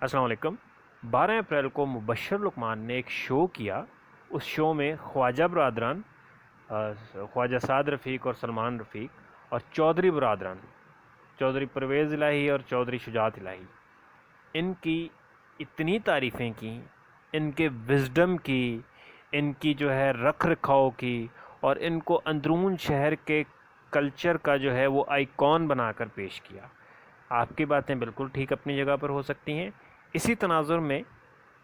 अस्सलाम वालेकुम। 12 अप्रैल को मुबश्शिर लुकमान ने एक शो किया। उस शो में ख्वाजा बरदरान, ख्वाजा साद रफ़ीक और सलमान रफ़ीक और चौधरी बरदरान, चौधरी परवेज़ इलाही और चौधरी शुजात इलाही, इनकी इतनी तारीफ़ें की, इनके विज़डम की, इनकी जो है रख रखाव की, और इनको अंदरून शहर के कल्चर का जो है वो आइकॉन बनाकर पेश किया। आपकी बातें बिल्कुल ठीक अपनी जगह पर हो सकती हैं। इसी तनाज़ुर में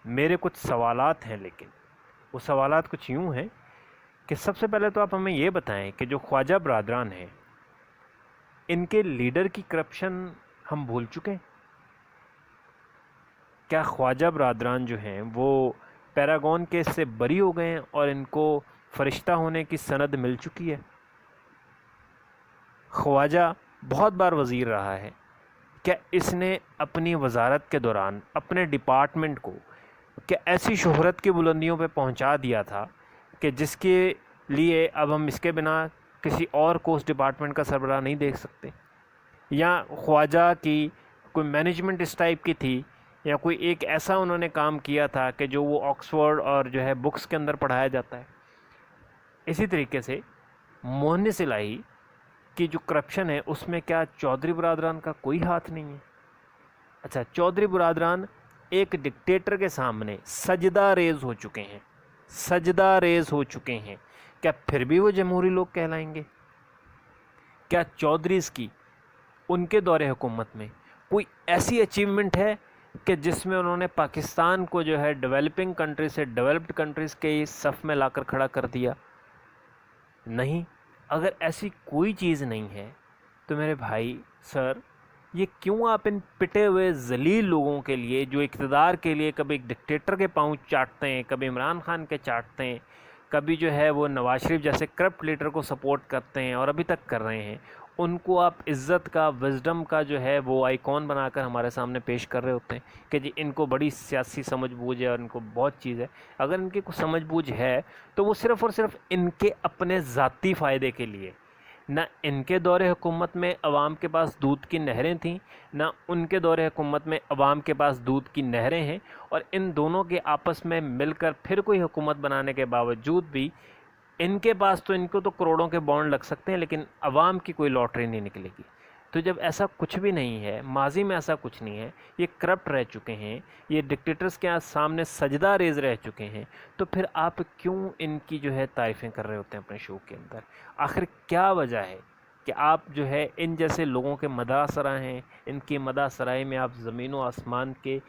मेरे कुछ सवालात हैं, लेकिन वो सवालात कुछ यूँ हैं कि सबसे पहले तो आप हमें ये बताएं कि जो ख्वाजा बरदरान हैं, इनके लीडर की करप्शन हम भूल चुके हैं? क्या ख्वाजा बरदरान जो हैं वो पैरागॉन केस से बरी हो गए हैं और इनको फरिश्ता होने की सनद मिल चुकी है? ख्वाजा बहुत बार वज़ीर रहा है। क्या इसने अपनी वज़ारत के दौरान अपने डिपार्टमेंट को क्या ऐसी शोहरत की बुलंदियों पे पहुंचा दिया था कि जिसके लिए अब हम इसके बिना किसी और को उस डिपार्टमेंट का सरबराह नहीं देख सकते? या ख्वाजा की कोई मैनेजमेंट इस टाइप की थी, या कोई एक ऐसा उन्होंने काम किया था कि जो वो ऑक्सफोर्ड और जो है बुक्स के अंदर पढ़ाया जाता है? इसी तरीके से मोहनिस इलाही की जो करप्शन है उसमें क्या चौधरी बरदरान का कोई हाथ नहीं है? अच्छा, चौधरी बरदरान एक डिक्टेटर के सामने सजदा रेज हो चुके हैं, सजदा रेज हो चुके हैं। क्या फिर भी वो जमहूरी लोग कहलाएंगे? क्या चौधरीज़ की उनके दौरे हुकूमत में कोई ऐसी अचीवमेंट है कि जिसमें उन्होंने पाकिस्तान को जो है डेवलपिंग कंट्री से डेवलप्ड कंट्रीज़ के सफ़ में लाकर खड़ा कर दिया? नहीं। अगर ऐसी कोई चीज़ नहीं है तो मेरे भाई सर, ये क्यों आप इन पिटे हुए ज़लील लोगों के लिए, जो इक़्तिदार के लिए कभी एक डिक्टेटर के पाँव चाटते हैं, कभी इमरान खान के चाटते हैं, कभी जो है वो नवाज शरीफ जैसे करप्ट लीडर को सपोर्ट करते हैं और अभी तक कर रहे हैं, उनको आप इज़्ज़त का, विज़डम का जो है वो आइकॉन बनाकर हमारे सामने पेश कर रहे होते हैं कि जी इनको बड़ी सियासी समझ बूझ है और इनको बहुत चीज़ है। अगर इनकी कुछ समझ बूझ है तो वो सिर्फ़ और सिर्फ इनके अपने ज़ाती फ़ायदे के लिए। ना इनके दौरे हुकूमत में अवाम के पास दूध की नहरें थीं, ना उनके दौरे हुकूमत में अवाम के पास दूध की नहरें हैं, और इन दोनों के आपस में मिलकर फिर कोई हुकूमत बनाने के बावजूद भी इनके पास तो, इनको तो करोड़ों के बॉन्ड लग सकते हैं, लेकिन अवाम की कोई लॉटरी नहीं निकलेगी। तो जब ऐसा कुछ भी नहीं है, माजी में ऐसा कुछ नहीं है, ये करप्ट रह चुके हैं, ये डिक्टेटर्स के सामने सजदा रेज रह चुके हैं, तो फिर आप क्यों इनकी जो है तारीफ़ें कर रहे होते हैं अपने शो के अंदर? आखिर क्या वजह है कि आप जो है इन जैसे लोगों के मदा सराय हैं, इनकी मदा सराय में आप ज़मीन व आसमान के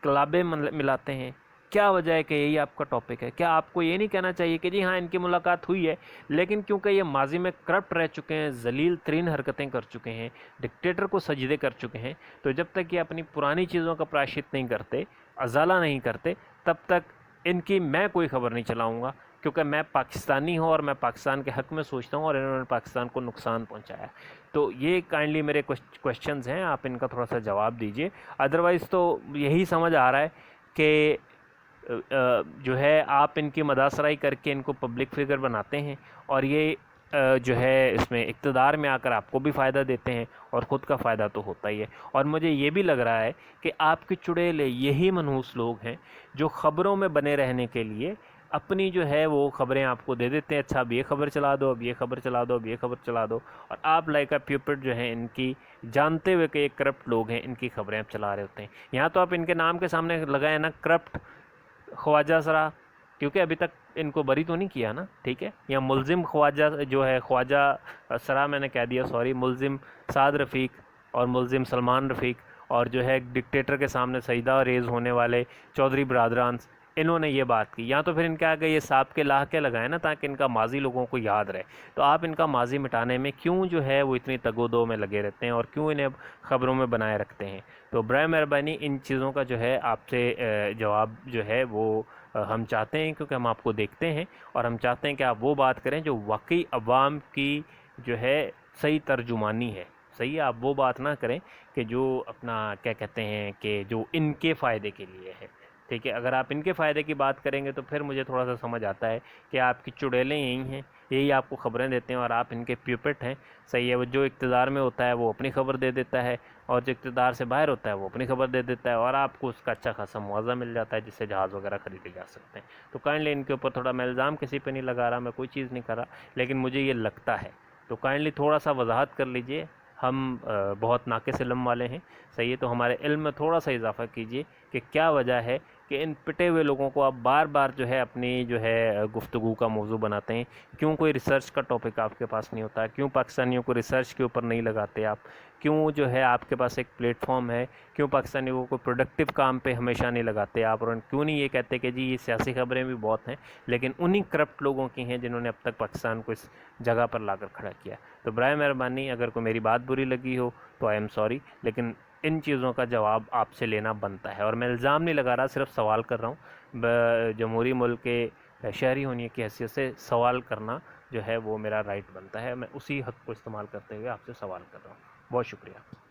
कलाबे मिलाते हैं? क्या वजह है कि यही आपका टॉपिक है? क्या आपको ये नहीं कहना चाहिए कि जी हाँ, इनकी मुलाकात हुई है, लेकिन क्योंकि ये माजी में करप्ट रह चुके हैं, जलील तरीन हरकतें कर चुके हैं, डिक्टेटर को सजदे कर चुके हैं, तो जब तक ये अपनी पुरानी चीज़ों का प्रायश्चित नहीं करते, अजाला नहीं करते, तब तक इनकी मैं कोई ख़बर नहीं चलाऊँगा, क्योंकि मैं पाकिस्तानी हूँ और मैं पाकिस्तान के हक़ में सोचता हूँ और इन्होंने पाकिस्तान को नुकसान पहुँचाया। तो ये काइंडली मेरे कुछ क्वेश्चंस हैं, आप इनका थोड़ा सा जवाब दीजिए। अदरवाइज़ तो यही समझ आ रहा है कि जो है आप इनकी मदासराई करके इनको पब्लिक फिगर बनाते हैं, और ये जो है इसमें इक़्तिदार में आकर आपको भी फ़ायदा देते हैं, और ख़ुद का फ़ायदा तो होता ही है। और मुझे ये भी लग रहा है कि आपके चुड़ैले यही मनहूस लोग हैं जो ख़बरों में बने रहने के लिए अपनी जो है वो ख़बरें आपको दे देते हैं। अच्छा, अब ये ख़बर चला दो, अब ये ख़बर चला दो, अब ये ख़बर चला दो, और आप लाइक अ प्यूपिट जो है इनकी, जानते हुए कि ये करप्ट लोग हैं, इनकी ख़बरें आप चला रहे होते हैं। यहाँ तो आप इनके नाम के सामने लगाए ना करप्ट ख्वाजा सरा, क्योंकि अभी तक इनको बरी तो नहीं किया ना, ठीक है? या मुलजिम ख्वाजा जो है, ख्वाजा सरा मैंने कह दिया, सॉरी, मुलजिम साद रफ़ीक और मुलजिम सलमान रफ़ीक, और जो है डिक्टेटर के सामने सजदा रेज़ होने वाले चौधरी बरदरान, इन्होंने ये बात की। या तो फिर इनके आगे ये सांप के लाह के लगाए ना, ताकि इनका माजी लोगों को याद रहे। तो आप इनका माजी मिटाने में क्यों जो है वो इतनी तगोदो में लगे रहते हैं, और क्यों इन्हें ख़बरों में बनाए रखते हैं? तो बराए मेहरबानी इन चीज़ों का जो है आपसे जवाब जो है वो हम चाहते हैं, क्योंकि हम आपको देखते हैं और हम चाहते हैं कि आप वो बात करें जो वाकई अवाम की जो है सही तर्जुमानी है। सही है, आप वो बात ना करें कि जो अपना क्या कहते हैं कि जो इनके फ़ायदे के लिए है। ठीक है, अगर आप इनके फ़ायदे की बात करेंगे तो फिर मुझे थोड़ा सा समझ आता है कि आपकी चुड़ैलें यही हैं, یہی آپ کو خبریں دیتے ہیں اور آپ ان کے پیوپٹ ہیں. صحیح ہے, وہ جو اقتدار میں ہوتا ہے وہ اپنی خبر دے دیتا ہے, اور جو اقتدار سے باہر ہوتا ہے وہ اپنی خبر دے دیتا ہے, اور آپ کو اس کا اچھا خاصا معاوضہ مل جاتا ہے جس سے جہاز وغیرہ خریدے جا سکتے ہیں. تو کائنڈلی ان کے اوپر تھوڑا, میں الزام کسی پہ نہیں لگا رہا, میں کوئی چیز نہیں کر رہا, لیکن مجھے یہ لگتا ہے. تو کائنڈلی تھوڑا سا وضاحت کر لیجئے, ہم بہت ناقص علم والے ہیں. صحیح ہے, تو ہمارے علم میں تھوڑا سا اضافہ کیجئے کہ کیا وجہ ہے کہ ان پٹے ہوئے لوگوں کو آپ بار بار جو ہے اپنی جو ہے گفتگو کا موضوع بناتے ہیں. کیوں کوئی ریسرچ کا ٹاپک آپ کے پاس نہیں ہوتا؟ کیوں پاکستانیوں کو ریسرچ کے اوپر نہیں لگاتے آپ؟ کیوں جو ہے آپ کے پاس ایک پلیٹ فارم ہے, کیوں پاکستانیوں کو پروڈکٹیو کام پہ ہمیشہ نہیں لگاتے آپ؟ اور کیوں نہیں یہ کہتے کہ جی یہ سیاسی خبریں بھی بہت ہیں لیکن انہی کرپٹ لوگوں کی ہیں جنہوں نے اب تک پاکستان کو اس جگہ پر لا کر کھڑا کیا؟ تو برائے مہربانی اگر کوئی میری بات بری لگی ہو تو آئی ایم سوری, لیکن ان چیزوں کا جواب آپ سے لینا بنتا ہے. اور میں الزام نہیں لگا رہا, صرف سوال کر رہا ہوں. جمہوری ملک کے شہری ہونے کی حیثیت سے سوال کرنا جو ہے وہ میرا رائٹ بنتا ہے. میں اسی حق کو استعمال کرتے ہوئے آپ سے سوال کر رہا ہوں. بہت شکریہ.